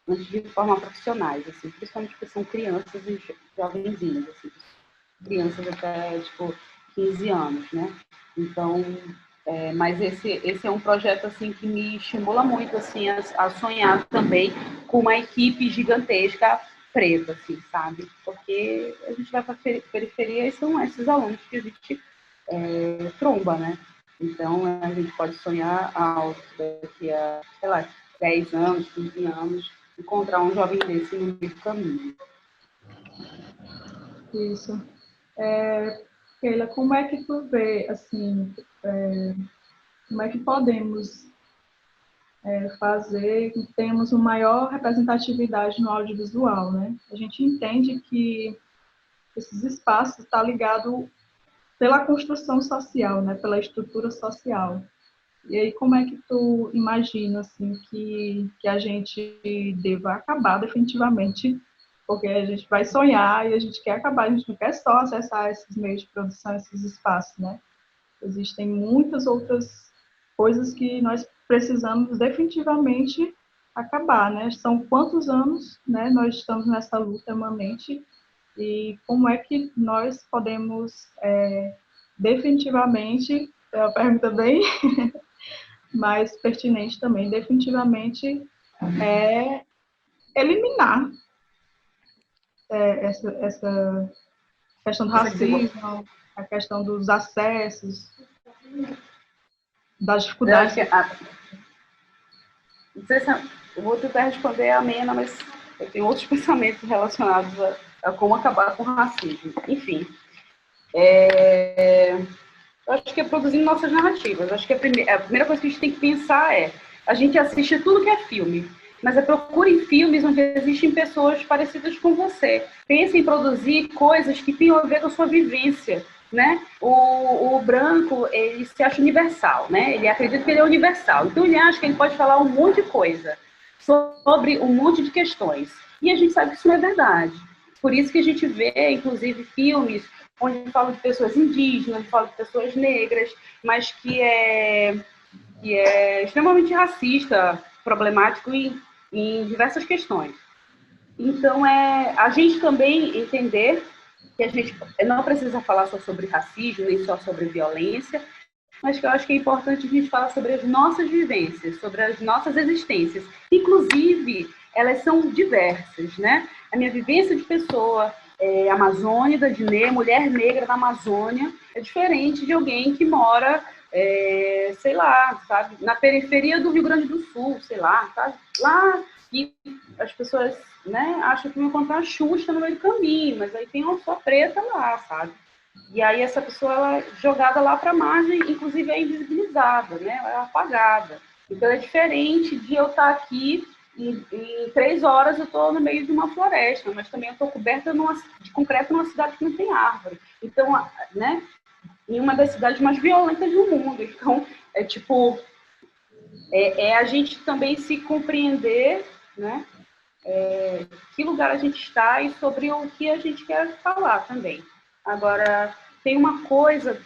[SPEAKER 2] antes de formar profissionais, assim, principalmente porque são crianças e jovenzinhos, assim, crianças até, tipo, 15 anos, né? Então, mas esse é um projeto, assim, que me estimula muito, assim, a sonhar também com uma equipe gigantesca preta, assim, sabe? Porque a gente vai para a periferia e são esses alunos que a gente tromba, né? Então, a gente pode sonhar alto daqui a, sei lá, 10 anos, 15 anos, encontrar um jovem desse no meio do caminho.
[SPEAKER 1] Isso. Keila, como é que tu vê, assim, como é que podemos fazer que temos uma maior representatividade no audiovisual, né? A gente entende que esses espaços estão ligados pela construção social, né? Pela estrutura social. E aí, como é que tu imagina, assim, que a gente deva acabar definitivamente? Porque a gente vai sonhar e a gente quer acabar, a gente não quer só acessar esses meios de produção, esses espaços, né? Existem muitas outras coisas que nós precisamos definitivamente acabar, né? São quantos anos, né, nós estamos nessa luta permanente e como é que nós podemos definitivamente, é uma pergunta bem mais pertinente também, definitivamente eliminar essa questão do racismo, a questão dos acessos, das dificuldades.
[SPEAKER 2] Não sei se eu vou tentar responder a Mena, mas eu tenho outros pensamentos relacionados a como acabar com o racismo. Enfim, eu acho que é produzindo nossas narrativas. Eu acho que a primeira coisa que a gente tem que pensar a gente assiste tudo que é filme, mas procure filmes onde existem pessoas parecidas com você. Pense em produzir coisas que tenham a ver com a sua vivência, né? O branco, ele se acha universal, né? Ele acredita que ele é universal. Então, ele acha que ele pode falar um monte de coisa sobre um monte de questões. E a gente sabe que isso não é verdade. Por isso que a gente vê, inclusive, filmes onde fala de pessoas indígenas, fala de pessoas negras, mas que é extremamente racista, problemático em diversas questões. Então, a gente também entender que a gente não precisa falar só sobre racismo, nem só sobre violência, mas que eu acho que é importante a gente falar sobre as nossas vivências, sobre as nossas existências. Inclusive, elas são diversas, né? A minha vivência de pessoa amazônica, mulher negra da Amazônia, é diferente de alguém que mora, sei lá, sabe, na periferia do Rio Grande do Sul, sei lá, sabe? Lá, e as pessoas, né, acham que vão encontrar a Xuxa no meio do caminho, mas aí tem uma pessoa preta lá, sabe? E aí essa pessoa ela é jogada lá para a margem, inclusive é invisibilizada, né? Ela é apagada. Então é diferente de eu estar aqui em 3 horas eu estou no meio de uma floresta, mas também eu estou coberta de concreto numa cidade que não tem árvore. Então, né? Em uma das cidades mais violentas do mundo. Então, a gente também se compreender, né? Que lugar a gente está e sobre o que a gente quer falar também. Agora, tem uma coisa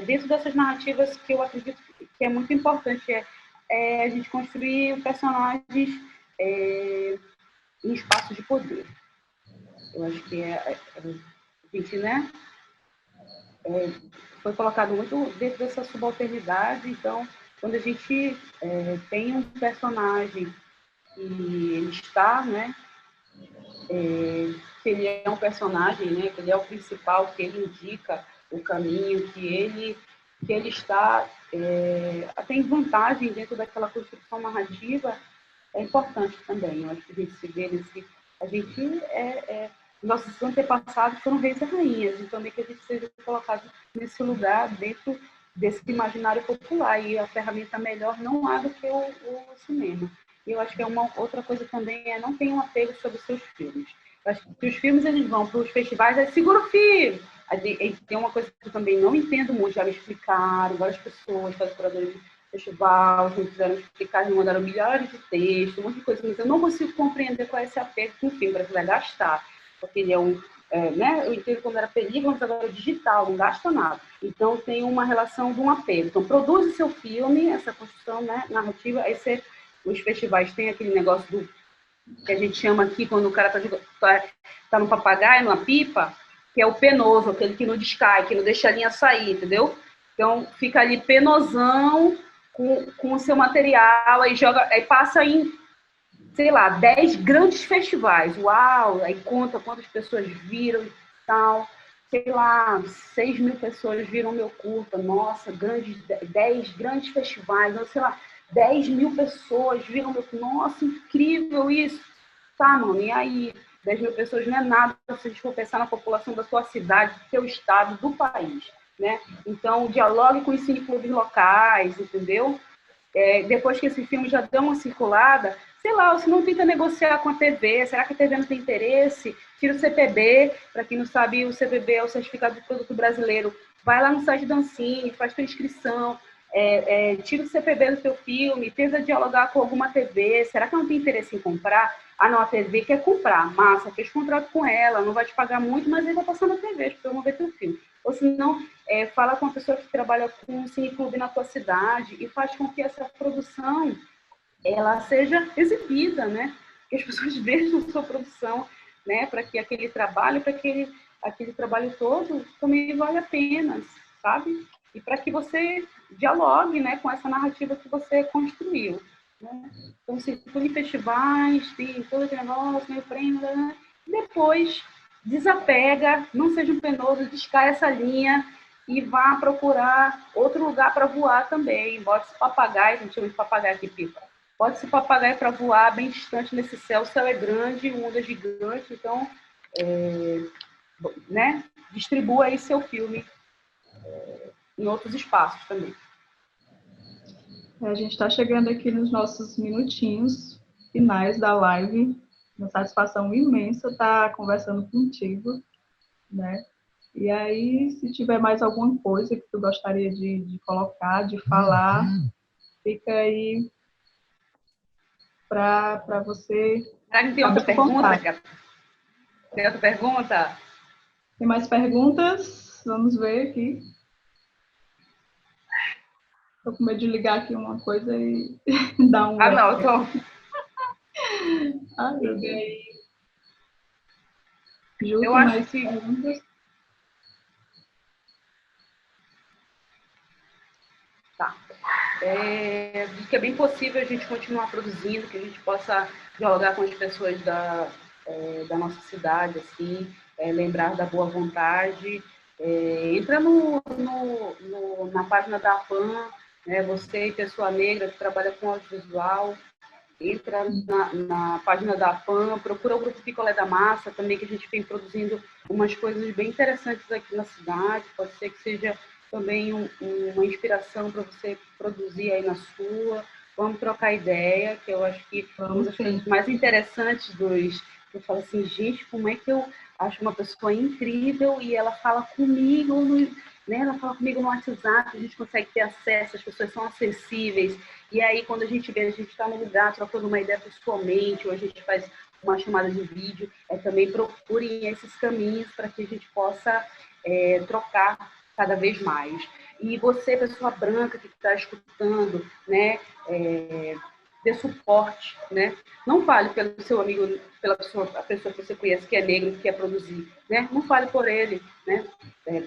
[SPEAKER 2] dentro dessas narrativas que eu acredito que é muito importante, é a gente construir personagens em espaços de poder. Eu acho que a gente, né, foi colocado muito dentro dessa subalternidade. Então, quando a gente tem um personagem que ele está, né, que ele é um personagem, né, que ele é o principal, que ele indica o caminho, que ele está tem vantagem dentro daquela construção narrativa, é importante também. Eu acho que a gente se vê nesse... nossos antepassados foram reis e rainhas, então também que a gente seja colocado nesse lugar dentro desse imaginário popular, e a ferramenta melhor não há do que o cinema. E eu acho que uma outra coisa também não ter um apego sobre os seus filmes. Eu acho que os filmes eles vão para os festivais, segura o filme! Tem uma coisa que eu também não entendo muito, já me explicaram, várias pessoas, curadores de festival, me fizeram explicar, me mandaram milhares de textos, um monte de coisa, mas eu não consigo compreender qual é esse apego com o filme, para que vai gastar, porque ele né, eu entendo quando era película, mas agora é digital, não gasta nada. Então tem uma relação de um apego. Então produz o seu filme, essa construção, né, narrativa, os festivais têm aquele negócio que a gente chama aqui, quando o cara tá no papagaio, numa pipa, que é o penoso, aquele que não descai, que não deixa a linha sair, entendeu? Então, fica ali penosão com o seu material, aí passa em, sei lá, 10 grandes festivais. Uau! Aí conta quantas pessoas viram e tal. Sei lá, 6 mil pessoas viram meu curta. Nossa, 10 grandes festivais. Sei lá, 10 mil pessoas viram meu curta. Nossa, incrível isso! Tá, mano, e aí? 10 mil pessoas não é nada se a gente for pensar na população da sua cidade, do seu estado, do país, né? Então, dialogue com os cineclubes locais, entendeu? Depois que esse filme já deu uma circulada, sei lá, se não tenta negociar com a TV, será que a TV não tem interesse? Tira o CPB, para quem não sabe, o CPB é o Certificado de Produto Brasileiro. Vai lá no site da Ancine, faz tua inscrição, tira o CPB do teu filme, tenta dialogar com alguma TV, será que não tem interesse em comprar? Ah, não, a TV quer comprar, massa, fez contrato com ela, não vai te pagar muito, mas aí vai passar na TV, as pessoas vão ver teu filme. Ou se não, fala com a pessoa que trabalha com um cineclube na tua cidade e faz com que essa produção ela seja exibida, né? Que as pessoas vejam a sua produção, né? Para que aquele trabalho, aquele trabalho todo também vale a pena, sabe? E para que você dialogue, né, com essa narrativa que você construiu. Né? Então, se for em festivais, tem todo aquele negócio, meio prêmio, né? Depois desapega, não seja um penoso, descai essa linha e vá procurar outro lugar para voar também. Bote esse papagaio, a gente chama de papagaio aqui, pipa. Bote esse papagaio para voar bem distante nesse céu. O céu é grande, o mundo é gigante, então, né? Distribua aí seu filme em outros espaços também.
[SPEAKER 1] A gente está chegando aqui nos nossos minutinhos finais da live. Uma satisfação imensa estar conversando contigo, né? E aí, se tiver mais alguma coisa que tu gostaria de colocar, de falar, fica aí para você.
[SPEAKER 2] Tem outra pergunta, Gata? Tem outra pergunta?
[SPEAKER 1] Tem mais perguntas? Vamos ver aqui. Estou com medo de ligar aqui uma coisa e dar um...
[SPEAKER 2] não, tô...
[SPEAKER 1] Ai, meu Deus. Ju,
[SPEAKER 2] eu
[SPEAKER 1] tem
[SPEAKER 2] acho
[SPEAKER 1] mais
[SPEAKER 2] que...
[SPEAKER 1] perguntas?
[SPEAKER 2] Tá. Que é bem possível a gente continuar produzindo, que a gente possa dialogar com as pessoas da nossa cidade, assim, lembrar da boa vontade. Entra na página da APAN, né, você, pessoa negra que trabalha com audiovisual, entra na página da APAN, procura o Grupo Picolé da Massa também, que a gente vem produzindo umas coisas bem interessantes aqui na cidade, pode ser que seja também uma inspiração para você produzir aí na sua. Vamos trocar ideia, que eu acho que uma das coisas mais interessantes eu falo assim, gente, como é que eu acho uma pessoa incrível e ela fala comigo, né? Ela fala comigo no WhatsApp, a gente consegue ter acesso, as pessoas são acessíveis. E aí, quando a gente vê, a gente está no lugar, trocando uma ideia pessoalmente, ou a gente faz uma chamada de vídeo, também procurem esses caminhos para que a gente possa trocar cada vez mais. E você, pessoa branca que está escutando, né, dê suporte, né? Não fale pelo seu amigo, a pessoa que você conhece que é negro, que quer produzir, né? Não fale por ele, né?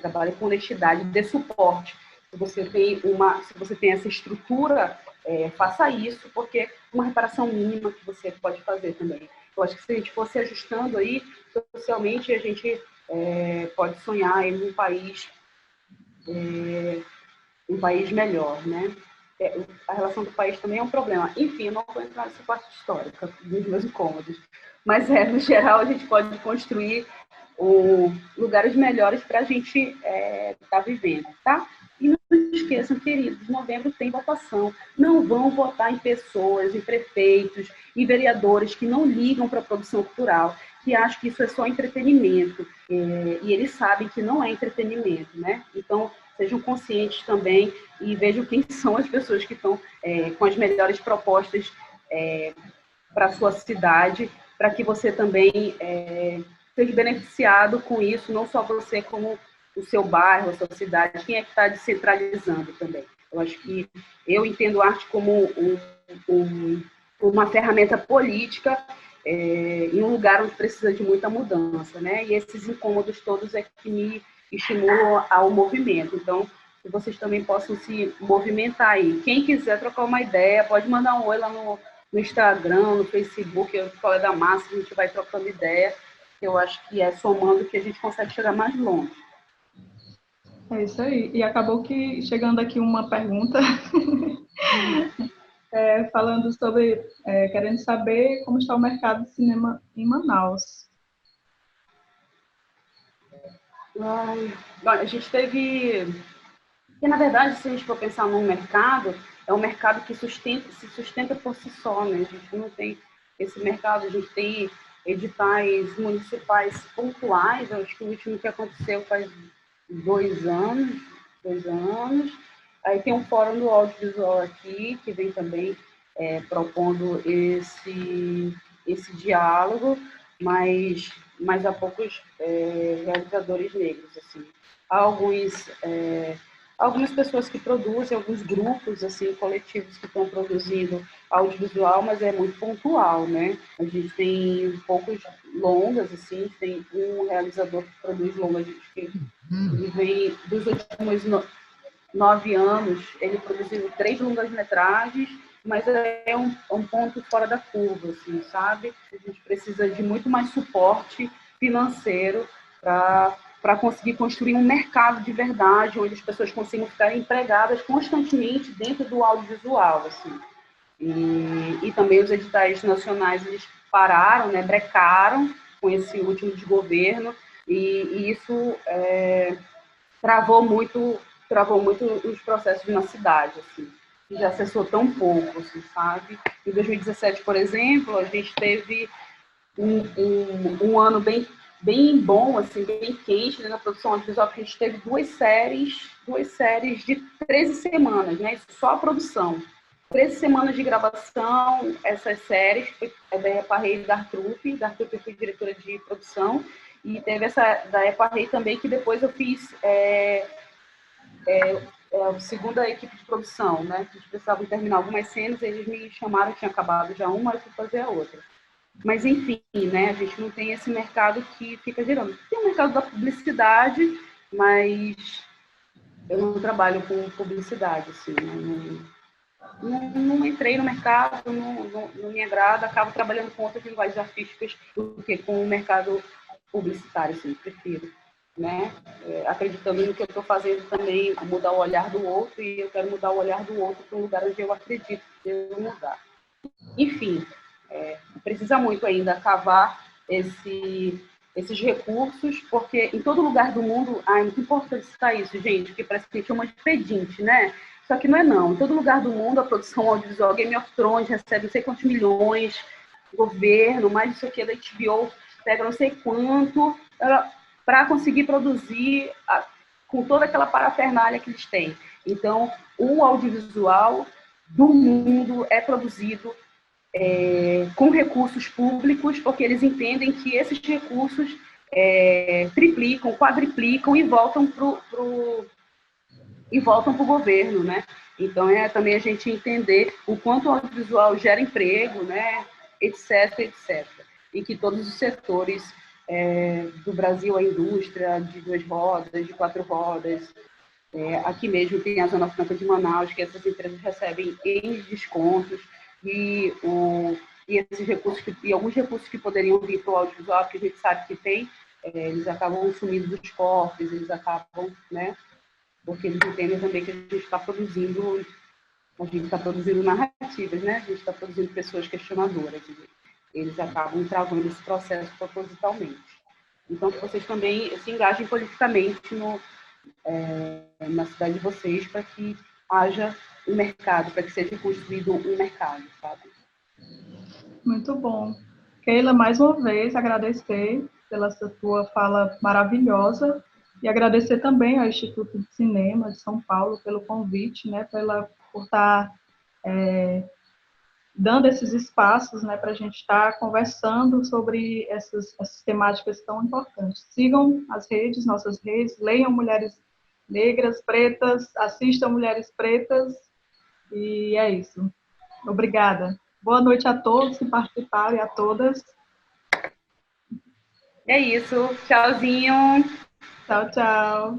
[SPEAKER 2] Trabalhe com honestidade, dê suporte. Se você tem essa estrutura, faça isso, porque é uma reparação mínima que você pode fazer também. Eu acho que se a gente fosse ajustando aí, socialmente, a gente pode sonhar em um país melhor, né? A relação do país também é um problema. Enfim, eu não vou entrar nessa parte histórica dos meus incômodos, mas no geral a gente pode construir lugares melhores para a gente estar vivendo, tá? E não esqueçam, queridos, em novembro tem votação. Não vão votar em pessoas, em prefeitos, em vereadores que não ligam para a produção cultural, que acham que isso é só entretenimento. E eles sabem que não é entretenimento, né? Então, sejam conscientes também e vejam quem são as pessoas que estão com as melhores propostas para a sua cidade, para que você também seja beneficiado com isso, não só você, como o seu bairro, a sua cidade, quem é que está descentralizando também. Eu acho que eu entendo a arte como uma ferramenta política em um lugar onde precisa de muita mudança, né? E esses incômodos todos é que me estimulam ao movimento. Então, que vocês também possam se movimentar aí. Quem quiser trocar uma ideia, pode mandar um oi lá no Instagram, no Facebook, eu falo da massa, a gente vai trocando ideia. Eu acho que é somando que a gente consegue chegar mais longe.
[SPEAKER 1] É isso aí. E acabou que chegando aqui uma pergunta falando sobre, querendo saber como está o mercado de cinema em Manaus.
[SPEAKER 2] A gente teve... Porque, na verdade, se a gente for pensar num mercado, é um mercado que se sustenta por si só, né? A gente não tem esse mercado, a gente tem editais municipais pontuais, acho que o último que aconteceu faz 2 anos. Aí tem um fórum do audiovisual aqui, que vem também propondo esse diálogo, mas há poucos realizadores negros, assim. Há algumas pessoas que produzem, alguns grupos, assim, coletivos que estão produzindo audiovisual, mas é muito pontual, né? A gente tem poucos longas, assim, tem um realizador que produz longas, que ele vem dos últimos 9 anos, ele produziu 3 longas-metragens, mas é um ponto fora da curva, assim, sabe? A gente precisa de muito mais suporte financeiro para conseguir construir um mercado de verdade, onde as pessoas consigam ficar empregadas constantemente dentro do audiovisual, assim. E também os editais nacionais, eles pararam, né, brecaram com esse último desgoverno, e isso travou muito os processos na cidade, assim, que já acessou tão pouco, assim, sabe? Em 2017, por exemplo, a gente teve um ano bem bom, assim, bem quente, né, na produção audiovisual, porque a gente teve duas séries de 13 semanas, né? Isso só a produção. 13 semanas de gravação, essas séries, foi da Epa Rei e da Artrupe. Da Artrupe eu fui diretora de produção, e teve essa da Epa Rei também, que depois eu fiz a segunda equipe de produção, né? A gente precisava terminar algumas cenas, eles me chamaram, tinha acabado já uma, eu fui fazer a outra. Mas, enfim, né, a gente não tem esse mercado que fica girando. Tem o mercado da publicidade, mas eu não trabalho com publicidade, assim, não entrei no mercado, não me agrada, acabo trabalhando com outras linguagens artísticas do que com o mercado publicitário, assim, prefiro, né? Acreditando no que eu estou fazendo também, mudar o olhar do outro, e eu quero mudar o olhar do outro para um lugar onde eu acredito que devo mudar. Enfim, precisa muito ainda cavar esses recursos, porque em todo lugar do mundo, é muito importante citar isso, gente, porque parece que a gente chama de pedinte, né? Só que não é não. Em todo lugar do mundo, a produção audiovisual, Game of Thrones recebe não sei quantos milhões, governo, mais isso aqui da HBO, pega não sei quanto, para conseguir produzir com toda aquela parafernália que eles têm. Então, o audiovisual do mundo é produzido com recursos públicos, porque eles entendem que esses recursos triplicam, quadriplicam e voltam e voltam para o governo, né? Então, é também a gente entender o quanto o audiovisual gera emprego, né? Etc, etc. E que todos os setores do Brasil, a indústria de 2 rodas, de 4 rodas, aqui mesmo tem a Zona Franca de Manaus, que essas empresas recebem em descontos, e esses recursos, e alguns recursos que poderiam vir para o audiovisual, que a gente sabe que tem, eles acabam sumindo dos cofres, eles acabam, né? Porque eles entendem também que a gente está produzindo narrativas, né? A gente está produzindo pessoas questionadoras. Eles acabam travando esse processo propositalmente. Então, que vocês também se engajem politicamente na cidade de vocês para que haja um mercado, para que seja construído um mercado, sabe?
[SPEAKER 1] Muito bom. Keila, mais uma vez, agradecer pela tua fala maravilhosa e agradecer também ao Instituto de Cinema de São Paulo pelo convite, né, por estar dando esses espaços, né, para a gente estar conversando sobre essas temáticas tão importantes. Sigam as redes, nossas redes, leiam Mulheres Negras, Pretas, assistam Mulheres Pretas, e é isso. Obrigada. Boa noite a todos que participaram e a todas.
[SPEAKER 2] É isso. Tchauzinho.
[SPEAKER 1] Tchau, tchau.